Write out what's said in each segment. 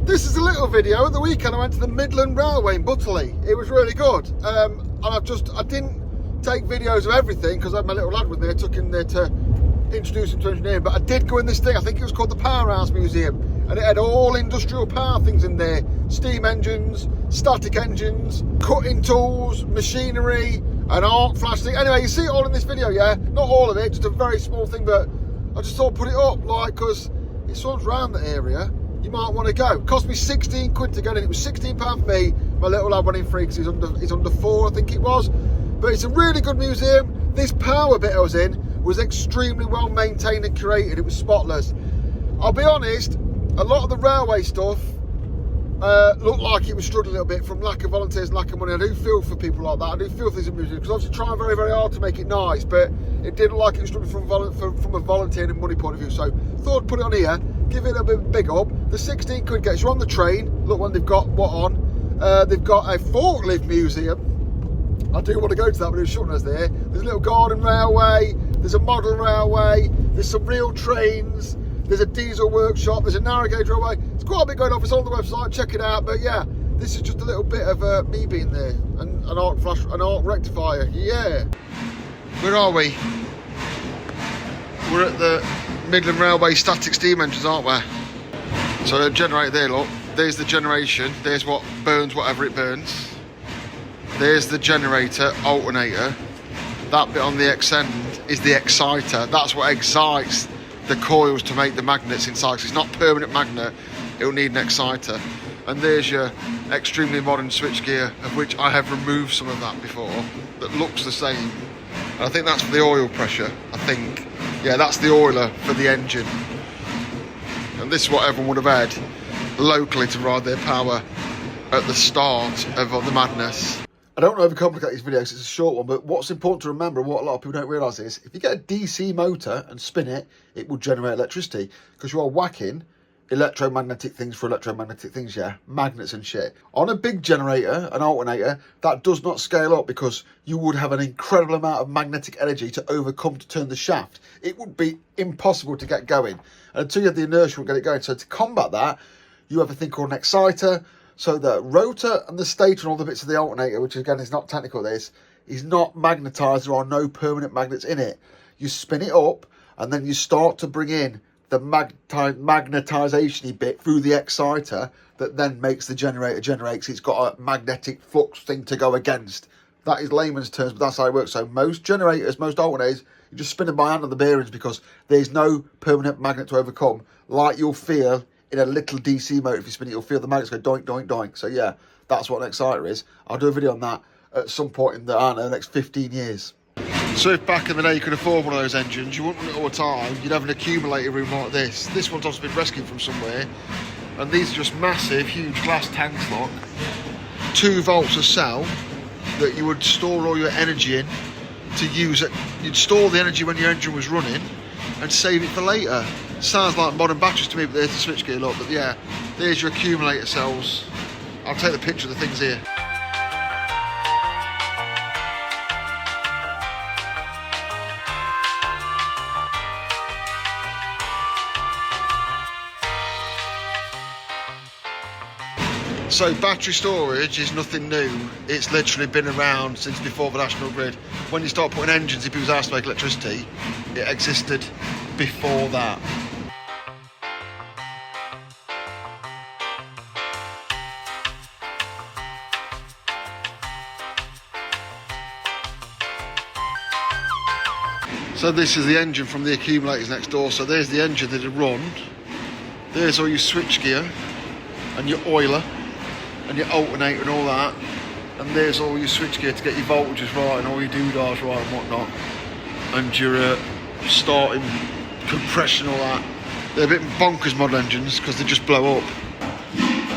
This is a little video. At the weekend I went to the Midland Railway in Butterley. It was really good. And I didn't take videos of everything because I had my little lad with me. I took him there to introduce him to engineering, but I did go in this thing. I think it was called the Powerhouse Museum, and it had all industrial power things in there: steam engines, static engines, cutting tools, machinery, an arc flash thing. Anyway, you see it all in this video, yeah? Not all of it, just a very small thing, but I just thought I'd put it up, like, because it's sort of around the area. You might want to go. It cost me 16 quid to go in. It was £16 for me. My little lad went in free because he's under 4, I think it was. But it's a really good museum. This power bit I was in was extremely well maintained and curated. It was spotless. I'll be honest, a lot of the railway stuff looked like it was struggling a little bit from lack of volunteers and lack of money. I do feel for people like that. I do feel for these museums because obviously trying very, very hard to make it nice, but it didn't look like it was struggling from a volunteering and money point of view. So thought I'd put it on here, give it a bit big up. The 16 quid gets you on the train. Look when they've got what on. They've got a forklift museum. I do want to go to that, but it's shutting us there. There's a little garden railway. There's a model railway. There's some real trains. There's a diesel workshop. There's a narrow gauge railway. It's quite a bit going on. It's on the website. Check it out. But yeah, this is just a little bit of me being there and an arc flash, an arc rectifier. Yeah. Where are we? We're at the Midland Railway static steam engines, aren't we? So the generator there, look. There's the generation. There's what burns whatever it burns. There's the generator, alternator. That bit on the X end is the exciter. That's what excites the coils to make the magnets inside. Because it's not a permanent magnet, it'll need an exciter. And there's your extremely modern switchgear, of which I have removed some of that before, that looks the same. And I think that's for the oil pressure, I think. Yeah, that's the oiler for the engine. And this is what everyone would have had locally to ride their power at the start of the madness. I don't want to overcomplicate these videos, it's a short one, but what's important to remember, what a lot of people don't realise is, if you get a DC motor and spin it, it will generate electricity, because you are whacking electromagnetic things for electromagnetic things, yeah, magnets and shit. On a big generator, an alternator, that does not scale up because you would have an incredible amount of magnetic energy to overcome to turn the shaft. It would be impossible to get going. And until you have the inertia, will get it going. So to combat that, you have a thing called an exciter. So the rotor and the stator and all the bits of the alternator, which again is not technical, this is not magnetised. There are no permanent magnets in it. You spin it up and then you start to bring in the magnetisation bit through the exciter that then makes the generator generate. It's got a magnetic flux thing to go against. That is layman's terms, but that's how it works. So most generators, most alternators, you just spin them by hand on the bearings because there's no permanent magnet to overcome, like you'll feel in a little DC motor. If you spin it, you'll feel the magnets go doink, doink, doink. So yeah, that's what an exciter is. I'll do a video on that at some point in the, I don't know, the next 15 years. So if back in the day you could afford one of those engines, you wouldn't run it all the time, you'd have an accumulator room like this. This one's also been rescued from somewhere, and these are just massive, huge glass tanks, look. 2 volts a cell that you would store all your energy in to use it. You'd store the energy when your engine was running and save it for later. Sounds like modern batteries to me, but there's the switchgear, look. But yeah, there's your accumulator cells. I'll take the picture of the things here. So battery storage is nothing new. It's literally been around since before the national grid. When you start putting engines in people's houses to make electricity, it existed before that. So this is the engine from the accumulators next door. So there's the engine that it run. There's all your switchgear and your oiler and your alternator and all that, and there's all your switchgear to get your voltages right and all your doodahs right and whatnot, and your starting compression, all that. They're a bit bonkers model engines because they just blow up.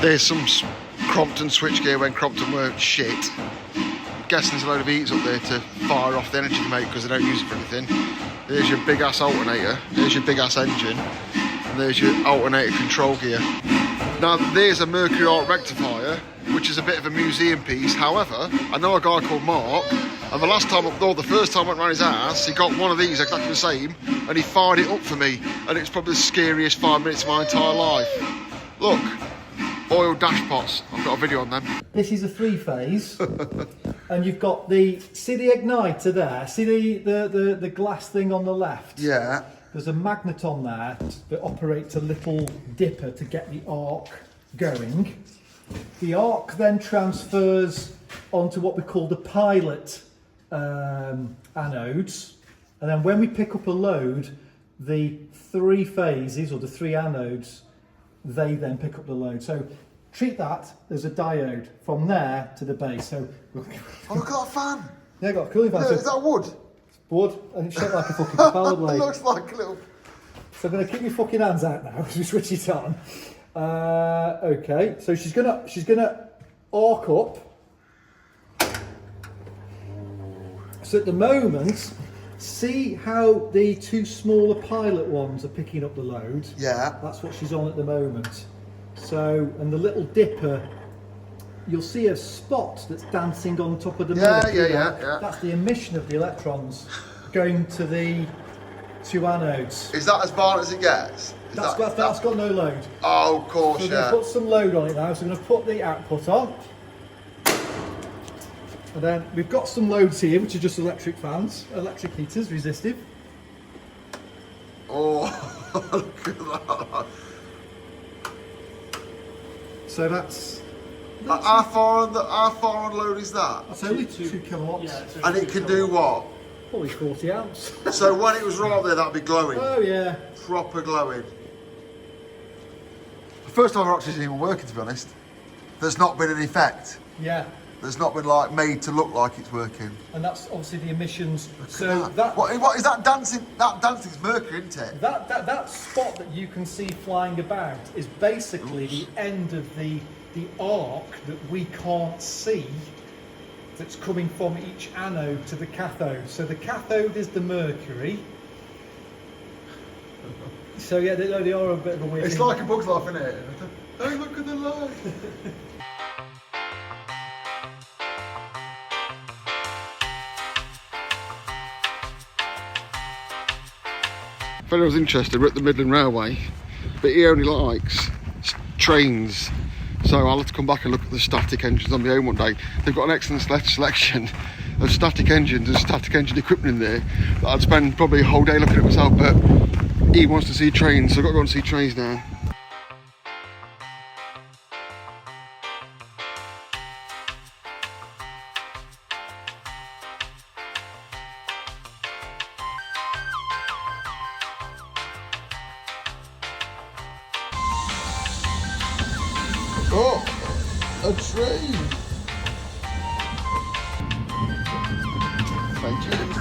There's some Crompton switchgear when Crompton weren't shit. I'm guessing there's a load of heaters up there to fire off the energy they make because they don't use it for anything. There's your big ass alternator, there's your big ass engine, and there's your alternator control gear. Now there's a Mercury arc rectifier, which is a bit of a museum piece. However, I know a guy called Mark, and the first time I went around his house, he got one of these exactly the same, and he fired it up for me, and it's probably the scariest 5 minutes of my entire life. Look, oil dash pots. I've got a video on them. This is a 3-phase, and you've got the, see the igniter there? See the glass thing on the left? Yeah. There's a magnet on there that operates a little dipper to get the arc going. The arc then transfers onto what we call the pilot anodes, and then when we pick up a load, the 3 phases or the 3 anodes, they then pick up the load. So treat that as a diode from there to the base. So oh, look at that fan. Yeah, I've got a cooling fan. Look, is that wood? Wood, and it's shaped like a fucking propeller blade. It looks like a little... So I'm going to keep your fucking hands out now as we switch it on. Okay, so she's gonna arc up. So at the moment, see how the 2 smaller pilot ones are picking up the load? Yeah. That's what she's on at the moment. So, and the little dipper, you'll see a spot that's dancing on top of the Mercury. Yeah. That's the emission of the electrons going to the 2 anodes. Is that as far as it gets? That's got no load. Oh, of course, So we're going to put some load on it now. So we're going to put the output on. And then we've got some loads here, which are just electric fans, electric heaters, resistive. Oh, look at that. So that's How far on load is that? that's only 2 kilowatts. Yeah, And it can do what? Probably 40 amps. So when it was right there, that'd be glowing. Oh yeah. Proper glowing. The first time I've actually seen it working, to be honest. There's not been an effect. Yeah. There's not been like made to look like it's working. And that's obviously the emissions. So what is that dancing? That dancing's Mercury, isn't it? That spot that you can see flying about is basically the end of the arc that we can't see, that's coming from each anode to the cathode. So the cathode is the Mercury. So yeah, they are a bit of a weird It's thing. like a Bug's Life, isn't it? Hey, look at the light. If anyone's interested, we're at the Midland Railway, but he only likes trains. So I'll have to come back and look at the static engines on my own one day. They've got an excellent selection of static engines and static engine equipment in there that I'd spend probably a whole day looking at myself, but he wants to see trains, so I've got to go and see trains now. Oh, a train! Thank you.